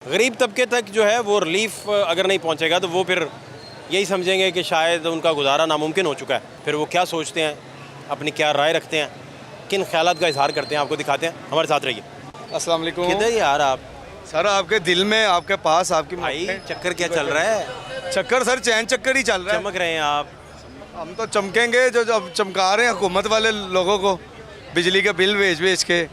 गरीब तबके तक जो है वो रिलीफ अगर नहीं पहुंचेगा तो वो फिर यही समझेंगे कि शायद उनका गुजारा नामुमकिन हो चुका है। फिर वो क्या सोचते हैं, अपनी क्या राय रखते हैं, किन ख्यालात का इजहार करते हैं, आपको दिखाते हैं। हमारे साथ रहिए। अस्सलाम वालेकुम। किधर यार आप? सर आपके दिल में, आपके पास, आपकी भाई चक्कर क्या चल रहा है? चक्कर सर चैन चक्कर ही चल रहा है। चमक रहे हैं आप। हम तो चमकेंगे जो अब चमका रहे हैं हुकूमत वाले लोगों को, बिजली के बिल भेज के,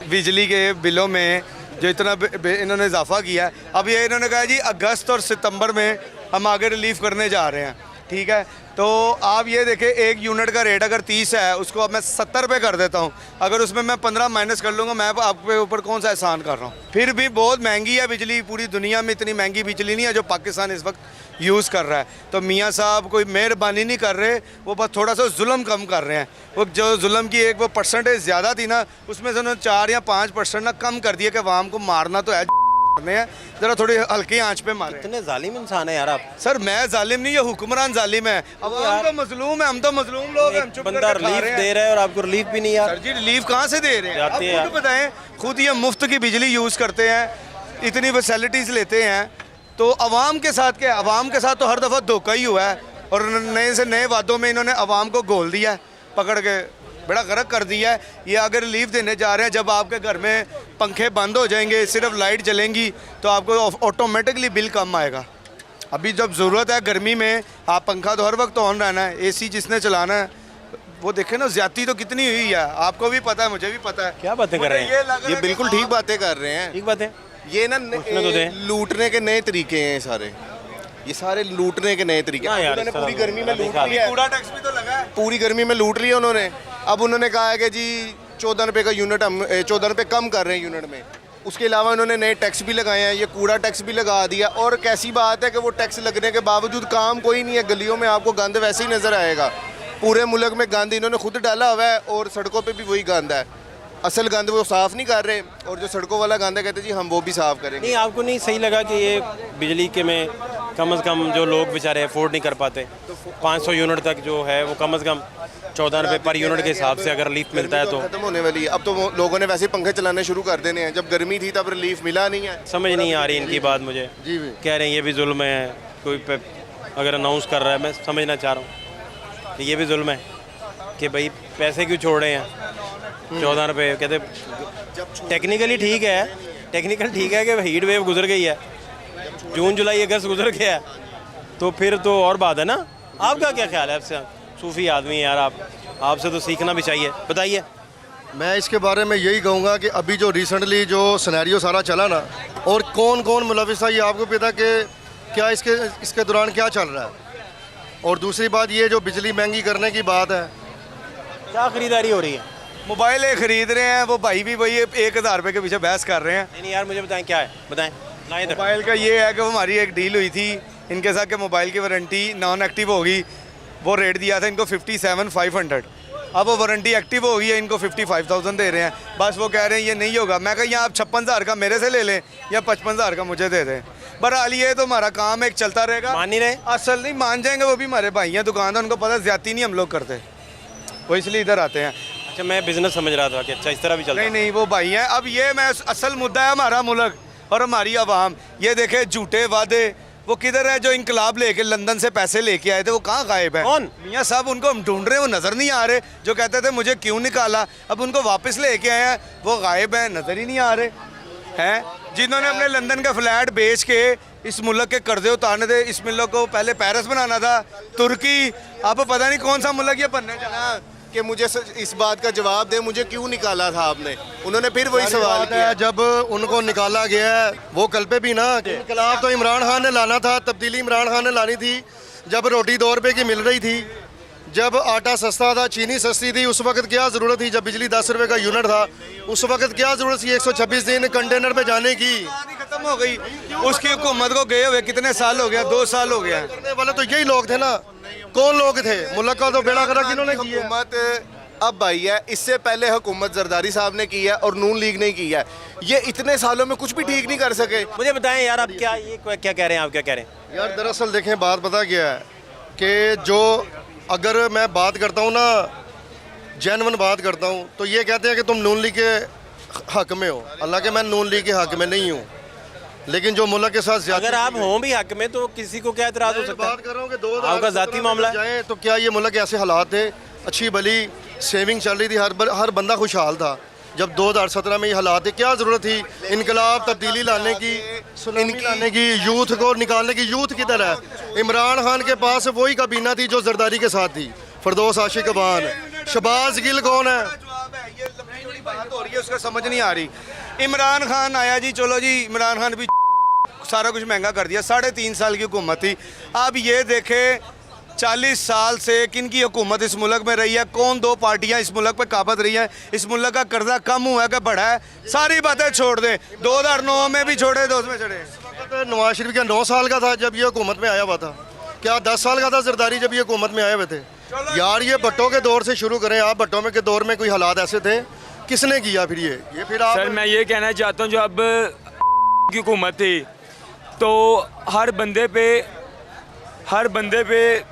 बिजली के बिलों में जो इतना इन्होंने इजाफा किया है। अब ये इन्होंने कहा जी अगस्त और सितंबर में हम आगे रिलीफ करने जा रहे हैं, ठीक है। तो आप ये देखें, एक यूनिट का रेट अगर 30 है, उसको अब मैं 70 रुपये कर देता हूँ। अगर उसमें मैं 15 माइनस कर लूँगा, मैं आपके ऊपर कौन सा एहसान कर रहा हूँ। फिर भी बहुत महंगी है बिजली, पूरी दुनिया में इतनी महंगी बिजली नहीं है जो पाकिस्तान इस वक्त यूज़ कर रहा है। तो मियाँ साहब कोई मेहरबानी नहीं कर रहे, वो बस थोड़ा सा जुल्म कम कर रहे हैं। वो जो जुल्म की एक वो परसेंटेज ज़्यादा थी ना, उसमें से उन्होंने 4 या 5% ना कम कर दिया कि अवाम को मारना तो है करने हैं, जरा थोड़ी हल्की आंच पे मारे। इतने जालिम इंसान है यार आप। सर मैं जालिम नहीं, ये हुक्मरान जालिम है। अब तो मजलूम है, हम तो मजलूम लोग हैं। हम चुप बंदा रिलीफ दे रहा है और आपको रिलीफ भी नहीं यार। सर जी रिलीफ कहाँ से दे रहे हैं? आप खुद बताएं, खुद ये मुफ्त की बिजली यूज़ करते हैं, इतनी फैसिलिटीज़ लेते हैं, तो अवाम के साथ क्या? अवाम के साथ तो हर दफ़ा धोखा ही हुआ है। और नए से नए वादों में इन्होंने अवाम को घोल दिया है, पकड़ के बड़ा गर्क कर दिया है। ये अगर रिलीफ देने जा रहे हैं, जब आपके घर में पंखे बंद हो जाएंगे, सिर्फ लाइट जलेंगी, तो आपको ऑटोमेटिकली बिल कम आएगा। अभी जब ज़रूरत है गर्मी में, आप पंखा तो हर वक्त ऑन रहना है, एसी जिसने चलाना है वो देखे ना, ज्यादती तो कितनी हुई है। आपको भी पता है, मुझे भी पता है। क्या बातें कर रहे हैं? ये बिल्कुल ठीक बातें कर रहे हैं। ठीक बात है। ये ना तो लूटने के नए तरीके हैं सारे, ये सारे लूटने के नए तरीके। उन्होंने पूरी गर्मी में लूट लिया, कूड़ा टैक्स भी तो लगा है, पूरी गर्मी में लूट लिया उन्होंने। अब उन्होंने कहा है कि जी 14 रुपये का यूनिट, हम 14 रुपये कम कर रहे हैं यूनिट में। उसके अलावा उन्होंने नए टैक्स भी लगाए हैं, ये कूड़ा टैक्स भी लगा दिया। और कैसी बात है कि वो टैक्स लगने के बावजूद काम कोई नहीं है। गलियों में आपको गंद वैसे ही नज़र आएगा। पूरे मुल्क में गंद इन्होंने खुद डाला हुआ है और सड़कों पे भी वही गंद है। असल गंद वो साफ़ नहीं कर रहे, और जो सड़कों वाला गंद है कहते जी हम वो भी साफ़ करेंगे। नहीं, आपको नहीं सही लगा कि ये बिजली के में कम से कम जो लोग बेचारे अफोर्ड नहीं कर पाते, 500 यूनिट तक जो है वो कम से कम 14 रुपये पर यूनिट के हिसाब से अगर रिलीफ मिलता है तो खत्म होने वाली है। अब तो लोगों ने वैसे पंखे चलाने शुरू कर देने हैं, जब गर्मी थी तब रिलीफ मिला नहीं है। समझ नहीं आ रही इनकी बात मुझे। जी कह रहे हैं ये भी जुल्म है, कोई पे अगर अनाउंस कर रहा है, मैं समझना चाह रहा हूँ कि ये भी जुल्म है कि भाई पैसे क्यों छोड़ रहे हैं 14 रुपये। कहते टेक्निकली ठीक है, टेक्निकल ठीक है कि हीट वेव गुजर गई है, जून जुलाई अगस्त गुजर गया, तो फिर तो और बात है ना। आपका क्या ख्याल है? आपसे सूफ़ी आदमी यार आप, आपसे तो सीखना भी चाहिए, बताइए। मैं इसके बारे में यही कहूँगा कि अभी जो रिसेंटली जो सिनेरियो सारा चला ना, और कौन कौन मुलविस है ये आपको पता कि क्या इसके दौरान क्या चल रहा है। और दूसरी बात ये जो बिजली महंगी करने की बात है, क्या ख़रीदारी हो रही है? मोबाइल खरीद रहे हैं, वो भाई भी वही 1000 रुपये के पीछे बहस कर रहे हैं। नहीं यार मुझे बताएं क्या है, बताएं। मोबाइल का ये है कि हमारी एक डील हुई थी इनके साथ कि मोबाइल की वारंटी नॉन एक्टिव होगी, वो रेट दिया था इनको 57,500। अब वो वारंटी एक्टिव हो गई है, इनको 55,000 दे रहे हैं। बस वो कह रहे हैं ये नहीं होगा। मैं कहा यहाँ आप 56,000 का मेरे से ले लें या 55,000 का मुझे दे दें। बहरहाल ये तो हमारा काम एक चलता रहेगा। मान नहीं रहे? असल नहीं मान जाएंगे, वो भी हमारे भाई हैं, दुकानदार, उनको पता ज्यादा नहीं हम लोग करते, वो इसलिए इधर आते हैं। अच्छा, मैं बिजनेस समझ रहा था कि अच्छा इस तरह भी चलता है। नहीं, वो भाई हैं। अब ये मैं असल मुद्दा है हमारा मुल्क और हमारी आवाम। ये देखे झूठे वादे, वो किधर है जो इनकलाब लेके लंदन से पैसे लेके आए थे, वो कहाँ गायब है? कौन? मियाँ साहब, उनको हम ढूंढ रहे हैं, वो नज़र नहीं आ रहे। जो कहते थे मुझे क्यों निकाला, अब उनको वापस लेके आए हैं, वो गायब हैं, नज़र ही नहीं आ रहे हैं। जिन्होंने अपने लंदन का फ्लैट बेच के इस मुल्क के कर्जे उतारने थे, इस मुल्क को पहले पेरिस बनाना था, तुर्की, अब पता नहीं कौन सा मुल्क ये बनने जाना। कि मुझे इस बात का जवाब दे, मुझे क्यों निकाला था आपने? उन्होंने फिर वही सवाल किया। जब उनको निकाला गया है, वो कल पे भी ना, इनकलाब तो इमरान खान ने लाना था, तब्दीली इमरान खान ने लानी थी। जब रोटी 2 रुपये की मिल रही थी, जब आटा सस्ता था, चीनी सस्ती थी, उस वक्त क्या ज़रूरत थी? जब बिजली 10 रुपये का यूनिट था, उस वक्त क्या ज़रूरत थी 126 दिन कंटेनर पे जाने की? खत्म हो गई उसकी हुकूमत को गए हुए कितने साल हो गया? 2 साल हो गया। करने वाले तो यही लोग थे ना। कौन लोग थे? मुल्क का तो बेड़ा गर्क इन्होंने किया। हुकूमत अब आई है, इससे पहले हुकूमत जरदारी साहब ने की है और नून लीग ने की है। ये इतने सालों में कुछ भी ठीक नहीं कर सके। मुझे बताएं यार, आप क्या कह रहे हैं? आप क्या कह रहे हैं यार? दरअसल देखें, बात पता क्या है कि जो अगर मैं बात करता हूँ ना, जेन्युइन बात करता हूँ, तो ये कहते हैं कि तुम नून लीग के हक में हो। हालांकि मैं नून लीग के हक में नहीं हूँ। लेकिन जो मुल्क के साथ ज्यादा अगर आप हों भी हक में तो किसी को क्या एतराज़ हो सकता बात है? कर रहा हूँ कि 2017 आपका ज़ाती मामला है। जाए तो क्या ये मुल्क के ऐसे हालात थे, अच्छी भली सेविंग चल रही थी, हर बंदा खुशहाल था। जब 2017 में ये हालात थे, क्या ज़रूरत थी इनकलाब तब्दीली लाने की, सुनामी लाने की, यूथ को निकालने की? यूथ किधर है? इमरान खान के पास वही काबीना थी जो जरदारी के साथ थी, फरदौस आशिक अबान। शहबाज गिल कौन है? ये लंबी बड़ी बात हो रही है, उसका समझ नहीं आ रही। इमरान खान आया जी, चलो जी, इमरान खान भी सारा कुछ महंगा कर दिया। 3.5 साल की हुकूमत थी। अब ये देखे 40 साल से किन की हुकूमत इस मुल्क में रही है, कौन 2 पार्टियां इस मुल्क पे काबत रही हैं, इस मुल्क का कर्जा कम हुआ है कि बढ़ा है? सारी बातें छोड़ दें। 2009 में भी छोड़े, 2 में चढ़े। नवाज शरीफ क्या 9 साल का था जब ये हुकूमत में आया हुआ था? क्या 10 साल का था जरदारी जब ये हुकूमत में आए हुए थे? यार ये भट्टो के दौर से शुरू करें। आप भट्टो में के दौर में कोई हालात ऐसे थे? किसने किया फिर ये फिर आप? सर मैं ये कहना चाहता हूँ, जो अब की हुकूमत थी तो हर बंदे पे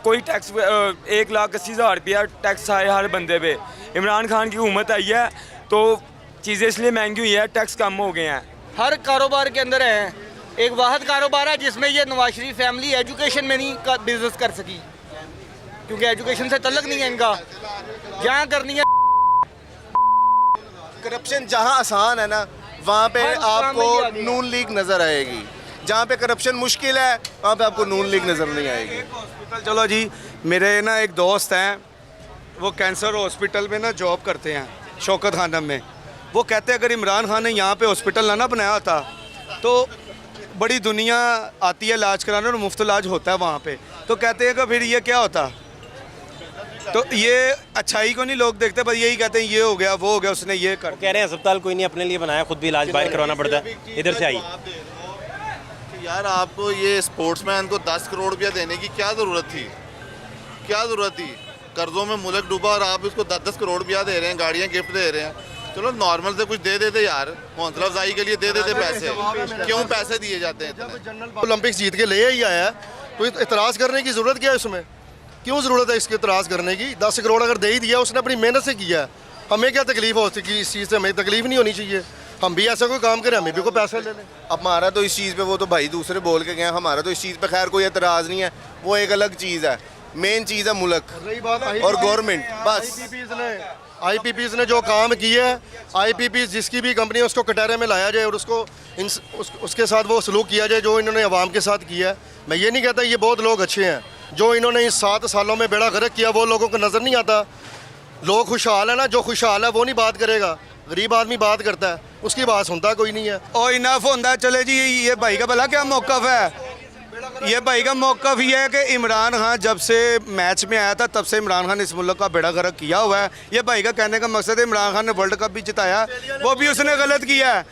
कोई टैक्स 1,80,000 रुपया टैक्स आया हर बंदे पे। इमरान खान की हुकूमत आई है तो चीज़ें इसलिए महंगी हुई है, टैक्स कम हो गए हैं। हर कारोबार के अंदर है। एक वाहद कारोबार है जिसमें ये नवाज शरीफ फैमिली एजुकेशन में नहीं बिजनेस कर सकी, क्योंकि एजुकेशन से तल्लक नहीं है इनका। जहाँ करनी है करप्शन जहाँ आसान है ना, वहाँ पे हर काम में ये आ आपको गया। नून लीग नज़र आएगी। जहाँ पे करप्शन मुश्किल है वहाँ पे आपको नून लीग नज़र नहीं आएगी। चलो जी, मेरे ना एक दोस्त हैं, वो कैंसर हॉस्पिटल में ना जॉब करते हैं, शौकत खानम में। वो कहते हैं अगर इमरान खान ने यहाँ पे हॉस्पिटल ना बनाया होता तो बड़ी दुनिया आती है इलाज कराने और मुफ्त इलाज होता है वहाँ पे। तो कहते हैं कि फिर ये क्या होता? तो ये अच्छाई को नहीं लोग देखते, बस यही कहते हैं ये हो गया, वो हो गया, उसने ये कर। कह रहे हैं अस्पताल कोई नहीं अपने लिए बनाया, खुद भी इलाज बाहर करवाना पड़ता है, इधर से आई। यार आपको ये स्पोर्ट्समैन को 10 करोड़ रुपया देने की क्या ज़रूरत थी? क्या ज़रूरत थी? कर्जों में मुल्क डूबा और आप इसको 10-10 करोड़ रुपया दे रहे हैं, गाड़ियाँ गिफ्ट दे रहे हैं। चलो नॉर्मल से कुछ दे देते यार, हौसला अफजाई के लिए दे देते पैसे। क्यों पैसे दिए जाते हैं इतने? ओलंपिक्स जीत के ले ही आया है तो इतराज़ करने की ज़रूरत क्या है उसमें? क्यों ज़रूरत है इसके इतराज़ करने की? 10 करोड़ अगर दे ही दिया, उसने अपनी मेहनत से किया है। हमें क्या तकलीफ हो सकती है इस चीज़ से? हमें तकलीफ नहीं होनी चाहिए। हम भी ऐसा कोई काम करें, हमें भी कोई पैसे ले लें। हमारा तो इस चीज़ पे, वो तो भाई दूसरे बोल के गए, हमारा तो इस चीज़ पे खैर कोई एतराज़ नहीं है, वो एक अलग चीज़ है। मेन चीज़ है मुल्क रही बात और गवर्नमेंट। बस IPPs ने जो काम किया है, IPPs जिसकी भी कंपनी है उसको कटहरे में लाया जाए और उसके साथ वो सलूक किया जाए जो इन्होंने अवाम के साथ किया है। मैं ये नहीं कहता ये बहुत लोग अच्छे हैं, जो इन्होंने इस 7 सालों में बेड़ा गर्क किया वो लोगों को नज़र नहीं आता। लोग खुशहाल है ना, जो खुशहाल है वो नहीं बात करेगा, गरीब आदमी बात करता है, उसकी बात सुनता कोई नहीं है। और इनफ होता है। चले जी, ये भाई का भला क्या मौक़िफ़ है? ये भाई का मौक़िफ़ ये है कि इमरान खान जब से मैच में आया था तब से इमरान खान इस मुल्क का बेड़ा गर्क किया हुआ है। ये भाई का कहने का मकसद है इमरान खान ने वर्ल्ड कप भी जिताया, वो भी उसने गलत किया है।